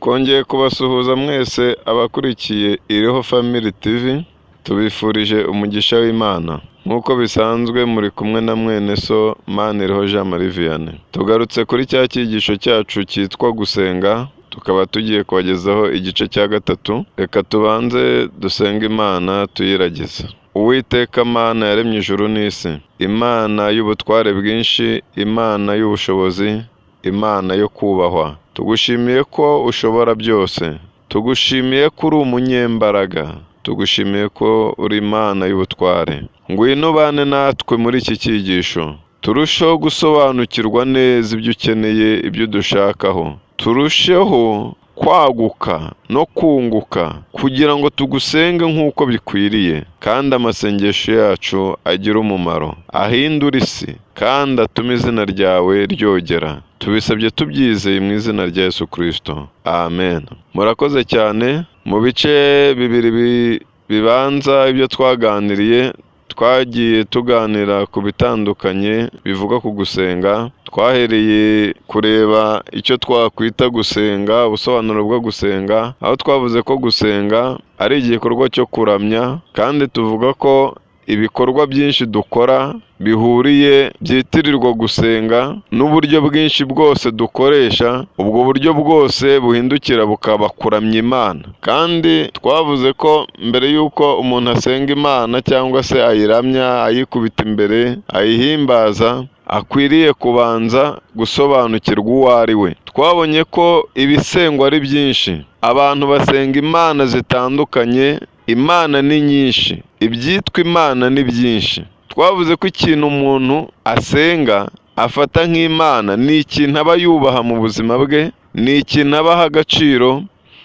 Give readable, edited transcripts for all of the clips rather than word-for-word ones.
Twongeye kubasuhuza mwese abakurikiye Iriho Family TV, tubifurije umugisha w'Imana. Nk'uko bisanzwe muri kumwe na mwene so Maniriho Jean Marie Vianney. Tugarutse kuri cya cyigisho cyacu cyitwa gusenga, tukaba tugiye kubagezaho igice cya gatatu. Reka tubanze dusenge Imana tuyiragize. Uwiteka Mana yaremye ijuru n'isi, Imana y'ubutware bwinshi, Imana y'ubushobozi, Imana yo kubahwa. Tugushimiye ko ushobora byose, tugushimiye ko uri umunyembaraga, tugushimiye ko uri Imana y'ubutware. Ngwino ubane natwe muri iki cyigisho, turusheho gusobanukirwa neza ibyo ukeneye, ibyo udushakaho, turusheho kwaguka no kunguka kugira ngo tugusenge nk'uko bikwiriye, kandi amasengesho yacu agire umumaro, ahindure isi kandi atume izina ryawe ryogera. Tubisabye tubyizeye mu izina rya Yesu Kristo, amen. Murakoze cyane. Mu bice bibiri bibanza ibyo twaganiriye, twagiye tuganira ku bitandukanye bivuga ku gusenga. Twahereye kureba icyo twakwita gusenga, ubusobanuro bwo gusenga, aho twavuze ko gusenga ari igikorwa cyo kuramya, kandi tuvuga ko ibikorwa byinshi dukora bihuriye byitirirwa gusenga, n'uburyo bwinshi bwose dukoresha, ubwo buryo bwose buhindukira bukaba kuramya Imana. Kandi twavuze ko mbere y'uko umuntu asenga Imana cyangwa se ayiramya, ayikubita imbere, ayihimbaza, akwiriye kubanza gusobanukirwa uwo ari we. Twabonye ko ibisengwa ari byinshi, abantu basenga imana zitandukanye, imana ni nyinshi, ibyitwa imana ni byinshi. Twavuze ko ikintu umuntu asenga afata nk'imana ni ikintu aba yubaha mu buzima bwe, ni ikintu aba aha agaciro,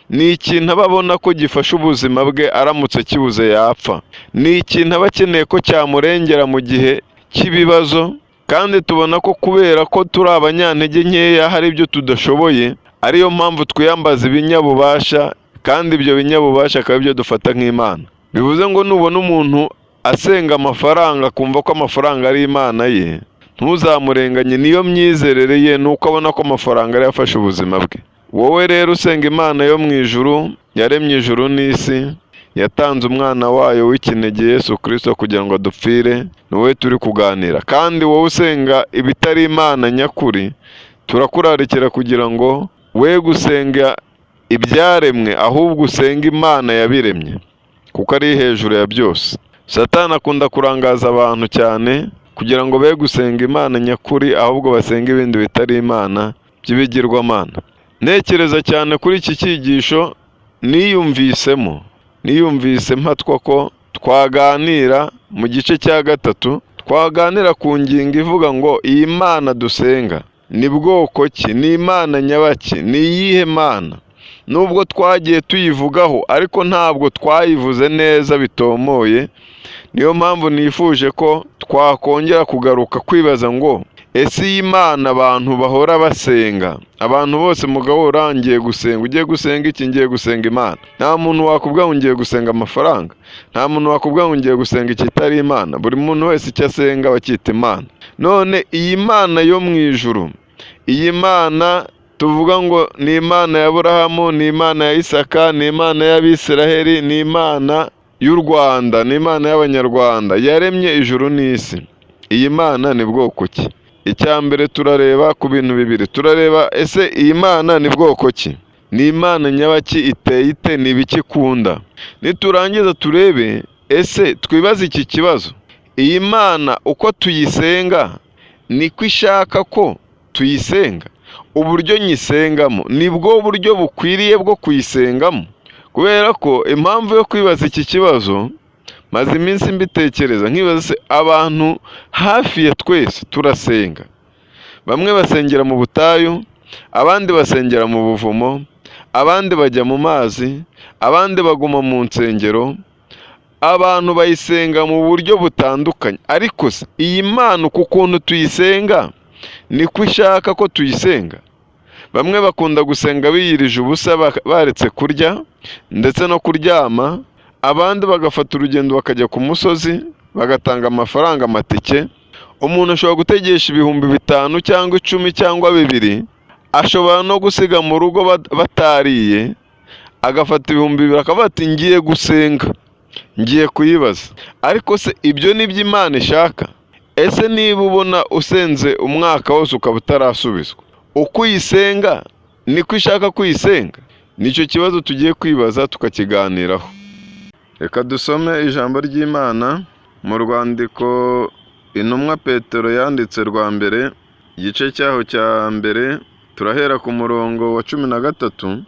ni ikintu aba abona ko gifasha ubuzima bwe, aramutse kibuze yapfa, ni ikintu aba akeneye ko cyamurengera mu gihe cy'ibibazo. Kandi tubona ko kubera ko turi abanyantege nkeya, hari ibyo tudashoboye, ariyo mpamvu twiyambaza ibinyabubasha, kandi ibyo binyabubasha akaba ibyo dufata nk'imana. Bivuze ngo nubona umuntu asenga amafaranga akumva ko amafaranga ari imana ye, ntuzamurenganye. Niyo myizerere ye, nuko abona ko amafaranga ariyo afasha ubuzima bwe. Wowe rero usenga imana yo mu ijuru, yaremye ijuru n'isi, yatanze umwana wayo w'ikinege Yesu Kristo kugira ngo adupfire, ni wowe turi kuganira. Kandi wowe usenga ibitari imana nyakuri, turakurarikira kugira ngo we gusenga ibyaremwe, ahubwo usenga imana yabiremye, kuko ari hejuru ya byose. Satani akunda kurangaza abantu cyane kugira ngo be gusenga imana nyakuri, ahubwo basenga ibindi bitari imana by'ibigirwamana. Ntekereza cyane kuri iki cyigisho, niyumvise mpatwa ko twaganira mu gice cya gatatu, twaganira ku ngingo ivuga ngo iyi mana dusenga ni bwoko ki, ni imana nyabaki, ni iyihe mana. Nubwo twagiye tuyivugaho, ariko ntabwo twayivuze neza bitomoye. Niyo mpamvu nifuje ko twakongera kugaruka kwibaza ngo ese iyi mana abantu bahora basenga, abantu bose mugabo urangiye gusenga, ugiye gusenga iki? Ngiye gusenga imana. Nta muntu wakubwira ngo ngiye gusenga amafaranga, nta muntu wakubwira ngo ngiye gusenga ikitari imana. Buri muntu wese icyo asenga bacyita imana. None iyi mana yo mu ijuru, iyi mana tuvuga ngo ni imana ya Aburahamu, ni imana ya Isaka, ni imana y'Abisiraheli, ni imana y'u Rwanda, ni imana y'Abanyarwanda, yaremye ijuru n'isi. Iyi mana ni bwoko ki? Icya mbere turareba ku bintu bibiri. Turareba ese iyi mana ni bwoko ki, ni imana nyabaki, iteye ite, ni ibiki ikunda. Niturangiza turebe ese twibaze iki kibazo, iyi mana uko tuyisenga niko ishaka ko tuyisenga? Uburyo nyisengamo nibwo buryo bukwiriye bwo kuyisengamo? Kubera ko impamvu yo kwibaza iki kibazo, maze iminsi mbitekereza, nkibaza se abantu hafi ya twese turasenga. Bamwe basengera mu butayu, abandi basengera mu buvumo, abandi bajya mu mazi, abandi baguma mu nsengero. Abantu bayisenga mu buryo butandukanye, ariko se iyi mana uku kuntu tuyisenga niko ishaka ko tuyisenga? Bamwe bakunda gusenga biyirije ubusa, baretse kurya ndetse no kuryama. Abandi bagafata urugendo bakajya ku musozi, bagatanga amafaranga, amatike. Umuntu ashobora gutegesha ibihumbi 5 cyangwa 10 cyangwa 2, ashobora no gusiga mu rugo batariye, agafata 2,000 akavuga ati ngiye gusenga, ngiye kuyibaza. Ariko se ibyo ni byo Imana ishaka? Ese niba ubona usenze umwaka wose ukaba utarasubizwa, uko uyisenga niko ishaka kuyisenga? Nicyo kibazo tugiye kwibaza tukakiganiraho. Reka dusome ijambo ry'Imana mu rwandiko intumwa Petero yanditse rwa mbere, igice cyaho cya mbere, turahera ku murongo wa 13.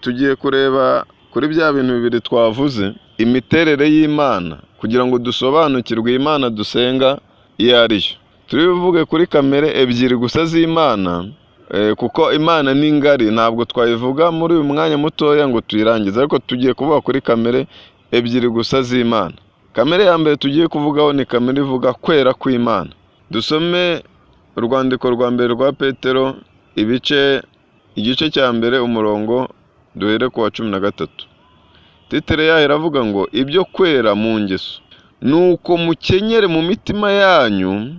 Tugiye kureba kuri bya bintu bibiri twavuze, imiterere y'Imana, kugira ngo dusobanukirwe Imana dusenga iyo ari yo. Turi buvuge kuri kamere ebyiri gusa z'Imana, kuko Imana ni ngari, ntabwo twayivuga muri uyu mwanya mutoya ngo tuyirangize, ariko tugiye kuvuga kuri kamere ebyiri gusa z'Imana. Kamere ya mbere tugiye kuvugaho ni kamere ivuga kwera kw'Imana. Dusome urwandiko rwa mbere rwa Petero, igice cya mbere, umurongo duhere ku wa 13. Titire yayo iravuga ngo ibyo kwera mu ngeso, nuko mukenyere mu mitima yanyu,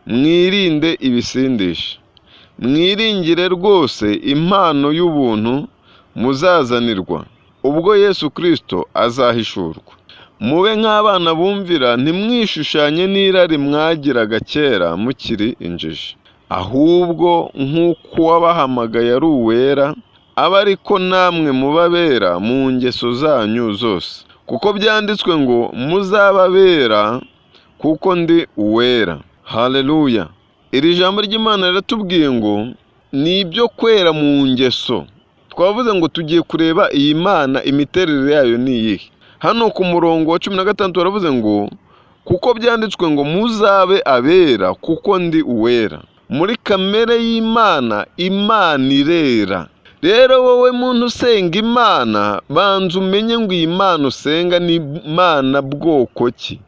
mwirinde ibisindisha, mwiringire rwose impano y'ubuntu muzazanirwa ubwo Yesu Kristo azahishurwa. Mube nk'abana bumvira, ntimwishushanye n'irari mwagiraga kera mukiri injiji, ahubwo nk'uko wabahamagaye ari uwera, abe ariko namwe mubabera mu ngeso zanyu zose. Kuko byanditswe ngo muzababera kuko ndi uwera. Haleluya! Iri jambo ry'Imana riratubwiye ngo ni ibyo kwera mu ngeso. Twavuze ngo tugiye kureba iyi Mana imiterere yayo ni iyihe. Hano ku murongo wa 16 baravuze ngo kuko byanditswe ngo muzabe abera kuko ndi uwera. Muri kamere y'Imana, Imana irera. Rero wowe muntu usenga Imana, banza umenye ngo iyi Mana usenga ni Imana bwoko ki.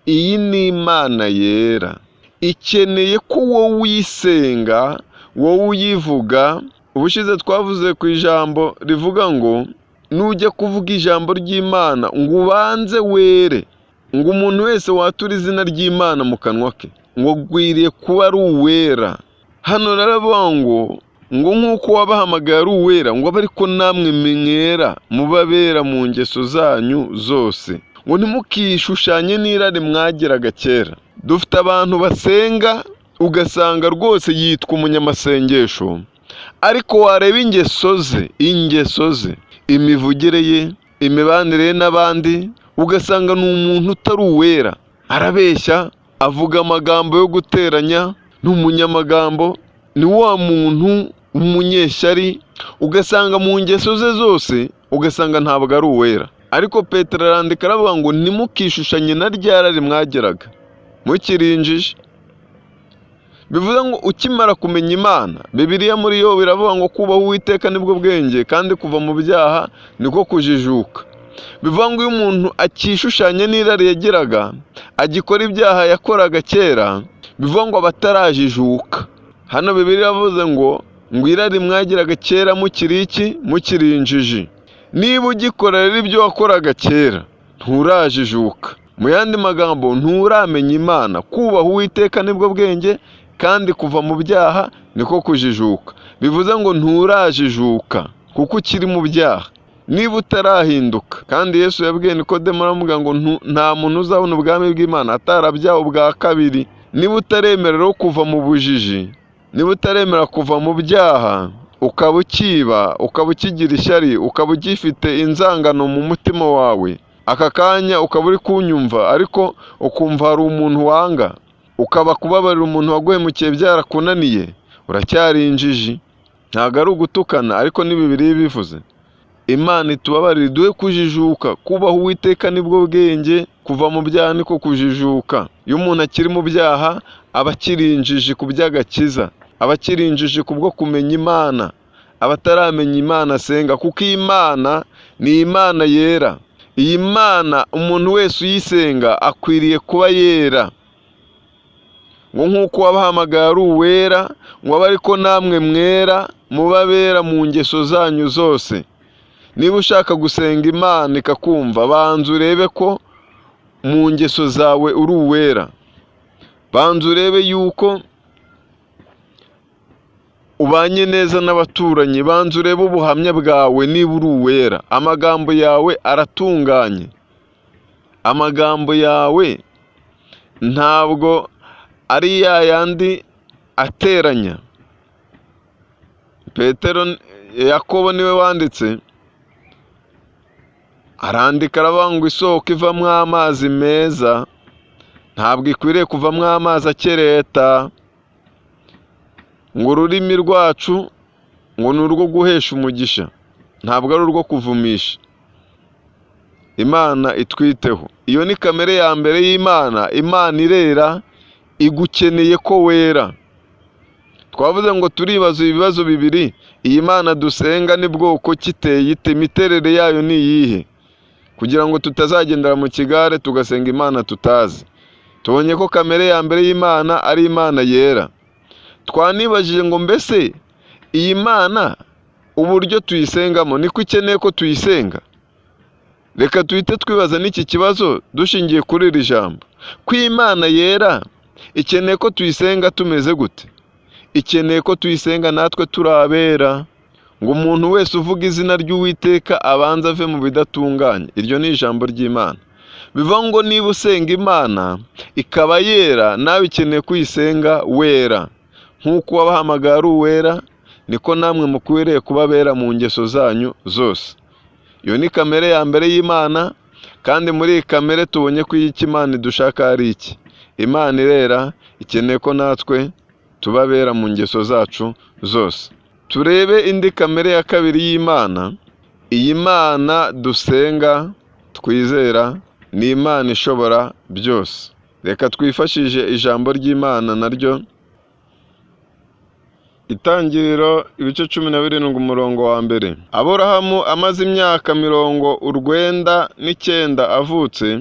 Iyi ni Imana yera. Ikeneye ko wowe uyisenga, wowe uyivuga. Ubushize twavuze ku ijambo rivuga ngo nujya kuvuga ijambo ry'Imana ngo ubanze were, ngo umuntu wese watura izina ry'Imana mu kanwa ke ngo gwiriye kuba ari uwera. Hano rero ngo nk'uko wabahamagaye ari uwera, ngo abe ariko namwe mwera mubabera mu ngeso zanyu zose, ngo ntimukishushanye n'irari mwagiraga kera. Dufite abantu basenga ugasanga rwose yitwa umunyamasengesho, ariko wareba ingeso ze, imivugire ye, imibanire ye n'abandi, ugasanga ni umuntu utari uwera. Arabeshya, avuga amagambo yo guteranya, ni umunyamagambo, ni wa muntu umunyeshyari, ugasanga mu ngeso ze zose, ugasanga ntabwo ari uwera. Ariko Petero arandika aravuga ngo ntimukishushanye na rya rari mwageraga mukiri injiji. Bivuze ngo ukimara kumenya Imana, Bibiliya muri yo biravuga ngo kubaha Uwiteka nibwo bwenge, kandi kuva mu byaha niko kujijuka. Bivuga ngo iyo umuntu akishushanya n'irari yagiraga, agikora ibyaha yakoraga kera, bivuga ngo abatarajijuka. Hano Bibiliya yavuze ngo irari mwagiraga kera mukiri iki? Mukiri injiji. Niba ugikora rero ibyo wakoraga kera, nturajijuka. Mu yandi magambo, nturamenya Imana. Kubaha Uwiteka nibwo bwenge, kandi kuva mu byaha niko kujijuka. Bivuze ngo nturajijuka kuko ukiri mu byaha. Niba utarahinduka, kandi Yesu yabwiye Nikodemo aramubwira ngo nta muntu uzabona ubwami bw'Imana atarabyawe ubwa kabiri. Niba utaremerera kuva mu bujiji, niba utaremera kuva mu byaha, ukaba ukiba, ukaba ukigira ishyari, ukaba ugifite inzangano mu mutima wawe, aka kanya ukaba uri kunyumva ariko ukumva hari umuntu wanga, ukaba kubabarira umuntu waguhemukiye byarakunaniye, uracyari injiji. Ntabwo ari ugutukana, ariko ni Bibiliya bivuze. Imana itubabarire, duhe kujijuka. Kubaha Uwiteka nibwo bwenge, kuva mu byaha niko kujijuka. Iyo umuntu akiri mu byaha, aba akiri injiji ku by'agakiza, aba akiri injiji kubwo kumenya Imana, abataramenya Imana asenga, kuko iyi Mana ni Imana yera. Iyi Mana umuntu wese uyisenga akwiriye kuba yera. Ngo nk'uko wabahamagaye ari uwera, ngo abe ariko namwe mwera mubabera mu ngeso zanyu zose. Niba ushaka gusenga Imana ikakumva, banza urebe ko mu ngeso zawe uri uwera. Banza urebe yuko ubanye neza n'abaturanyi, banza urebe ubuhamya bwawe niba uri uwera. Amagambo yawe aratunganye, amagambo yawe ntabwo ari ya yandi ateranya. Yakobo niwe wanditse, arandika aravuga ngo isoko ivamo amazi meza ntabwo ikwiriye kuvamo amazi akereta, ngo ururimi rwacu ngo ni urwo guhesha umugisha, ntabwo ari urwo kuvumisha. Imana itwiteho. Iyo ni kamere ya mbere y'Imana. Imana irera, igukeneye ko wera. Twavuze ngo turibaza ibibazo bibiri, iyi Mana dusenga ni bwoko kiteye ite, imiterere yayo ni iyihe, kugira ngo tutazagendera mu kigare tugasenga Imana tutazi. Tubonye ko kamere ya mbere y'Imana ari Imana yera. Twanibajije ngo mbese iyi Mana uburyo tuyisengamo niko ikeneye ko tuyisenga? Reka tuhite twibaza n'iki kibazo dushingiye kuri iri jambo. Ko Imana yera ikeneye ko tuyisenga tumeze gute? Ikeneye ko tuyisenga natwe turabera. Ngo umuntu wese uvuga izina ry'Uwiteka abanza ave mu bidatunganye. Iryo ni ijambo ry'Imana. Bivuga ngo niba usenga Imana ikaba yera, nawe ikeneye kuyisenga wera. Nk'uko wabahamagaye ari uwera, niko namwe mukwiriye kuba bera mu ngeso zanyu zose. Iyo ni kamere ya mbere y'Imana, kandi muri iyi kamere tubonye ko iki Imana idushaka ari iki. Imana irera, ikeneye ko natwe tuba bera mu ngeso zacu zose. Turebe indi kamere ya kabiri y'Imana. Iyi Mana dusenga twizera ni Imana ishobora byose. Reka twifashije ijambo ry'Imana naryo. Itangiriro ibice 17 umurongo wa mbere. Aburahamu amaze imyaka 99 avutse,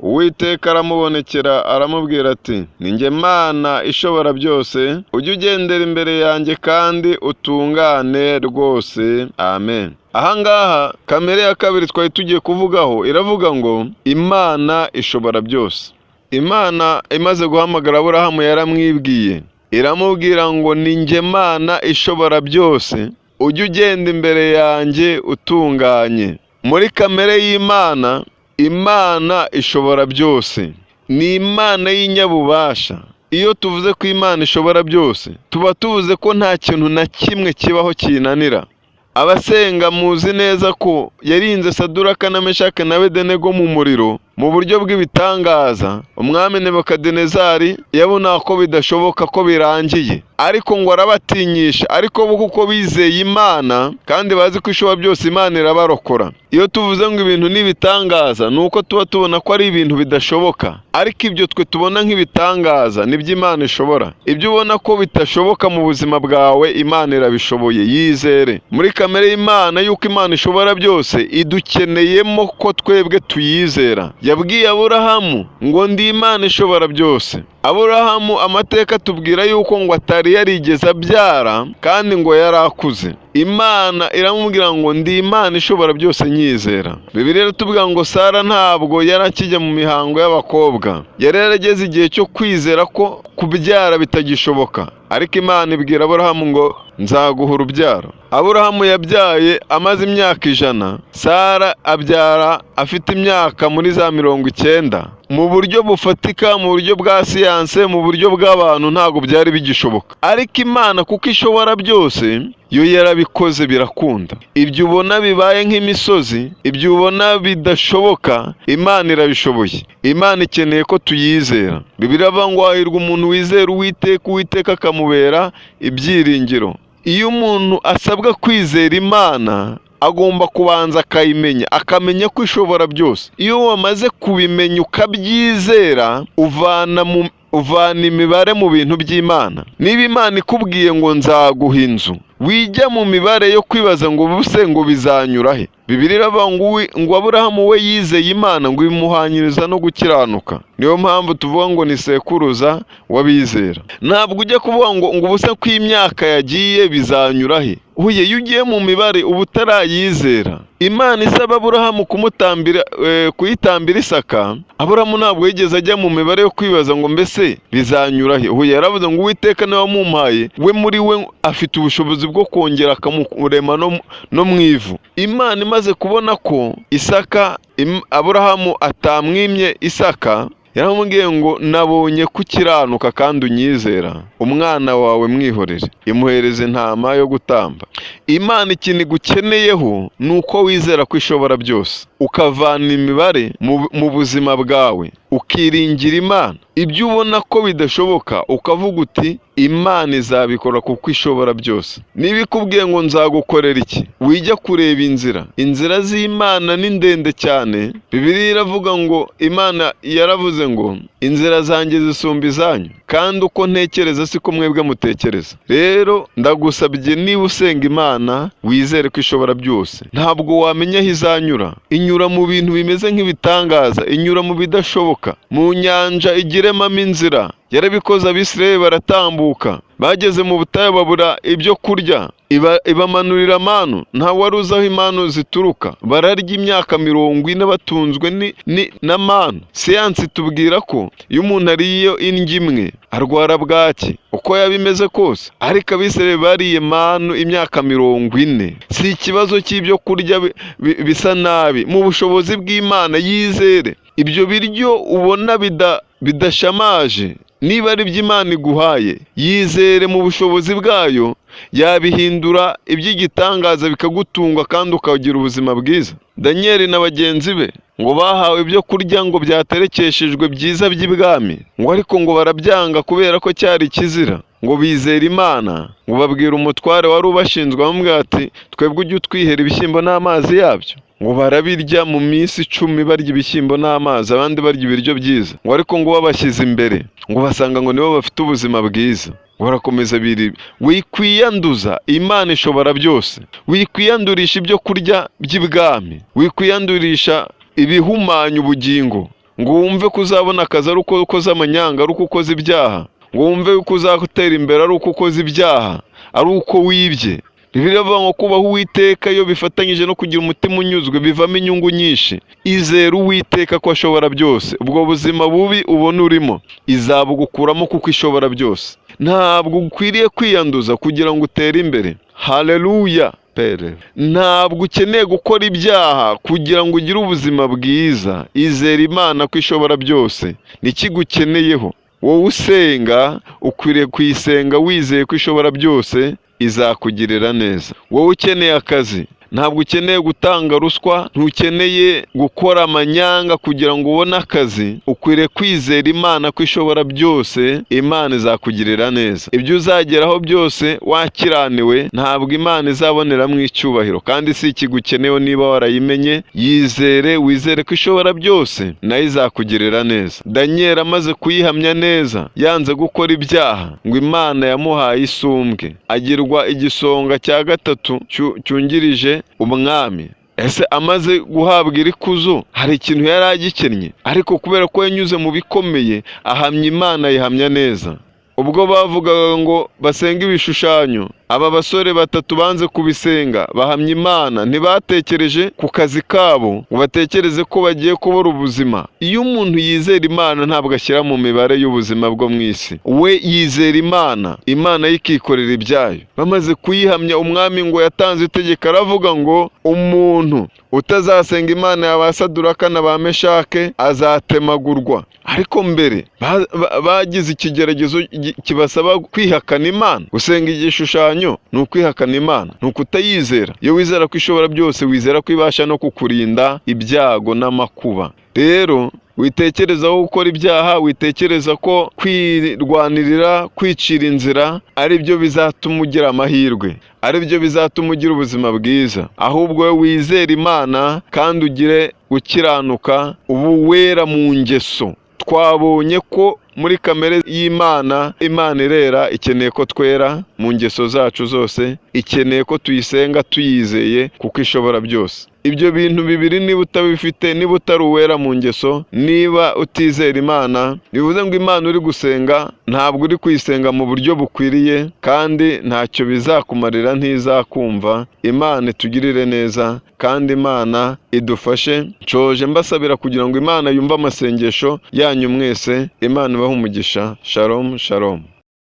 Uwiteka aramubonekera aramubwira ati, ni njye Mana ishobora byose, ujye ugendera imbere yanjye kandi utungane rwose. Amen. Ahangaha kamere ya kabiri twari tugiye kuvugaho iravuga ngo Imana ishobora byose. Imana imaze guhamagara Aburahamu yaramwibwiye, iramubwira ngo ni njye Mana ishobora byose, ujye ugenda imbere yanjye utunganye. Muri kamere y'Imana, Imana ishobora byose, ni Imana y'inyabubasha. Iyo tuvuze ko Imana ishobora byose, tuba tuvuze ko nta kintu na kimwe kibaho kinanira. Abasenga muzi neza ko yarinze Saduraka na Meshaki na Abedenego mu muriro mu buryo bw'ibitangaza. Umwami Nebukadinezari yabona ko bidashoboka ko birangiye, ariko ngo arabatinyisha. Ariko bo kuko bizeye Imana kandi bazi ko ishobora byose, Imana irabarokora. Iyo tuvuze ngo ibintu n'ibitangaza, ni uko tuba tubona ko ari ibintu bidashoboka, ariko ibyo twe tubona nk'ibitangaza nibyo Imana ishobora. Ibyo ubona ko bitashoboka mu buzima bwawe, Imana irabishoboye, yizere. Muri kamere y'Imana yuko Imana ishobora byose, idukeneyemo ko twebwe tuyizera. Yabwiye Aburahamu ngo ndi Imana ishobora byose. Aburahamu amateka tubwira yuko ngo atari yarigeze abyara kandi ngo yari akuze. Imana iramubwira ngo ndi Imana ishobora byose, nyizera. Bibiliya iratubwira ngo Sara ntabwo yari akijya mu mihango y'abakobwa, yari yarageze igihe cyo kwizera ko kubyara bitagishoboka. Ariko Imana ibwira Aburahamu ngo nzaguha urubyaro. Aburahamu yabyaye amaze imyaka 100, Sara abyara afite imyaka muri za 90. Mu buryo bufatika, mu buryo bwa siyanse, mu buryo bw'abantu ntabwo byari bigishoboka. Ariko Imana kuko ishobora byose, yo yarabikoze birakunda. Ibyo ubona bibaye nk'imisozi, ibyo ubona bidashoboka, Imana irabishoboye. Imana ikeneye ko tuyizera. Bibiliya ivuga ngo hahirwa umuntu wizera Uwiteka, Uwiteka akamubera ibyiringiro. Iyo umuntu asabwa kwizera Imana, agomba kubanza akayimenya, akamenya ko ishobora byose. Iyo wamaze kubimenya ukabyizera, uvana imibare mu bintu by'Imana. Niba Imana ikubwiye ngo nzaguha inzu, wijya mu mibare yo kwibaza ngo buse ngo bizanyura he. Bibiliya iravuga ngo Aburahamu we yizeye Imana ngo imuhanyiriza no gukiranuka. niyo mpamvu tuvuga ngo ni sekuruza w'abizera. Ntabwo ujya kuvuga ngo ubusa ko imyaka yagiye bizanyura he. Huye iyo ugiye mu mibare uba utarayizera. Imana isaba Aburahamu kuyitambira Isaka, Aburahamu ntabwo yigeze ajya mu mibare yo kwibaza ngo mbese bizanyura he. Huye yaravuze ngo Uwiteka niwe wamumpaye, we muri we afite ubushobozi bwo kongera akamurema no mu ivu. Imana imaze kubona ko Aburahamu atamwimye Isaka, yaramubwiye ngo nabonye ko ukiranuka kandi unyizera, umwana wawe mwihorere, imuhereze intama yo gutamba. Imana ikintu igukeneyeho ni uko wizera ko ishobora byose, ukavana imibare mu buzima bwawe, ukiringira Imana. Ibyo ubona ko bidashoboka ukavuga uti Imana izabikora kuko ishobora byose. Niba ikubwiye ngo nzagukorera iki, wijya kureba inzira z'Imana ni ndende cyane. Bibiliya iravuga ngo Imana yaravuze ngo inzira zanjye zisumba izanyu, kandi uko ntekereza siko mwebwe mutekereza. Rero ndagusabye, niba usenga Imana wizere ko ishobora byose. Ntabwo wamenya aho izanyura. Inyura mu bintu bimeze nk'ibitangaza, inyura mu bidashoboka. Mu nyanja igiremamo inzira, yarabikoze. Abisirayeli baratambuka, bageze mu butayu babura ibyo kurya, ibamanurira manu. nta wari uzi aho imanu zituruka. Bararya imyaka 40 batunzwe na manu. Siyansi tubwira ko iyo umuntu ariye indyo imwe arwara bwaki, uko yaba imeze kose. Ariko Abisirayeli bariye manu imyaka 40. Si ikibazo cy'ibyo kurya bisa nabi. Mu bushobozi bw'Imana yizere. Ibyo biryo ubona bidashamaje, niba ari iby'Imana iguhaye, yizere mu bushobozi bwayo yabihindura iby'igitangaza bikagutunga kandi ukagira ubuzima bwiza. Daniel na bagenzi be ngo bahawe ibyo kurya ngo byaterekeshejwe byiza by'ibwami, ngo ariko ngo barabyanga kubera ko cyari kizira. Ngo bizera Imana, ngo babwira umutware wari ubashinzwe, amubwira ati twebwe ujye utwihera ibishyimbo n'amazi yabyo. Ngo barabirya mu minsi 10 barya ibishyimbo n'amazi, abandi barya ibiryo byiza. Ngo ariko ngo babashyize imbere, ngo basanga ngo nibo bafite ubuzima bwiza. Barakomeza biri. Wikwiyanduza, Imana ishobora byose. Wikwiyandurisha ibyo kurya by'ibwami, wikwiyandurisha ibihumanya ubugingo, ngo wumve ko uzabona akazi ari uko ukoze amanyanga, ari uko ukoze ibyaha. Ngo wumve ko uzatera imbere ari uko ukoze ibyaha, ari uko wibye. Bibiliya ivuga ngo kubaho Uwiteka iyo bifatanyije no kugira umutima unyuzwe bivamo inyungu nyinshi. Izera Uwiteka ko ashobora byose. Ubwo buzima bubi ubona urimo izabugukuramo kuko ishobora byose. Ntabwo ukwiriye kwiyanduza kugira ngo utere imbere. Haleluya. Ntabwo ukeneye gukora ibyaha kugira ngo ugire ubuzima bwiza. Izera Imana ko ishobora byose. Nikigukeneyeho. Wowe usenga ukwiriye kuyisenga wizeye ko ishobora byose, izakugirira neza. Wowe ukeneye akazi, ntabwo ukeneye gutanga ruswa, ntukeneye gukora amanyanga kugira ngo ubone akazi. Ukwiriye kwizera Imana ko ishobora byose, Imana izakugirira neza. Ibyo uzageraho byose wakiraniwe, ntabwo Imana izaboneramo icyubahiro, kandi si ikigukeneyeho. Niba warayimenye, yizere, wizere ko ishobora byose, nayo izakugirira neza. Daniel amaze kuyihamya neza, yanze gukora ibyaha, ngo Imana yamuhaye isumbwe, agirwa igisonga cya 3 cyungirije umwami. Ese amaze guhabwa iri kuzo hari ikintu yari agikennye? Ariko kubera ko yanyuze mu bikomeye, ahamya Imana, yihamya neza. Ubwo bavugaga ngo basenga ibishushanyo, aba basore 3 banze kubisenga, bahamya Imana. Ntibatekereje ku kazi kabo ngo batekereze ko bagiye kubura ubuzima. Iyo umuntu yizera Imana ntabwo ashyira mu mibare y'ubuzima bwo mu isi. We yizera Imana, Imana yikikorera ibyayo. Bamaze kuyihamya, umwami ngo yatanze itegeko, aravuga ngo umuntu utazasenga Imana ya ba Saduraka na ba Meshake azatemagurwa. Ariko mbere bagize ikigeragezo kibasaba kwihakana Imana. Gusenga igishushanyo ni ukwihakana Imana, ni ukutayizera. Iyo wizera ko ishobora byose, wizera ko ibasha no kukurinda ibyago n'amakuba. Rero witekerezaho gukora ibyaha, witekereza ko kwirwanirira, kwicira inzira ari byo bizatuma ugira amahirwe, ari byo bizatuma ugira ubuzima bwiza. Ahubwo wowe wizera Imana kandi ugire gukiranuka, ubu wera mu ngeso. Twabonye ko muri kamere y'Imana, Imana irera, ikeneye ko twera mu ngeso zacu zose, ikeneye ko tuyisenga tuyizeye kuko ishobora byose. ibyo bintu bibiri niba utabifite, niba utari uwera mu ngeso, niba utizera Imana, bivuze ngo Imana uri gusenga ntabwo uri kuyisenga mu buryo bukwiriye, kandi ntacyo bizakumarira, ntizakumva. Imana itugirire neza kandi Imana idufashe. Nshoje mbasabira kugira ngo Imana yumve amasengesho yanyu mwese. Imana ibahe umugisha. Shalom shalom.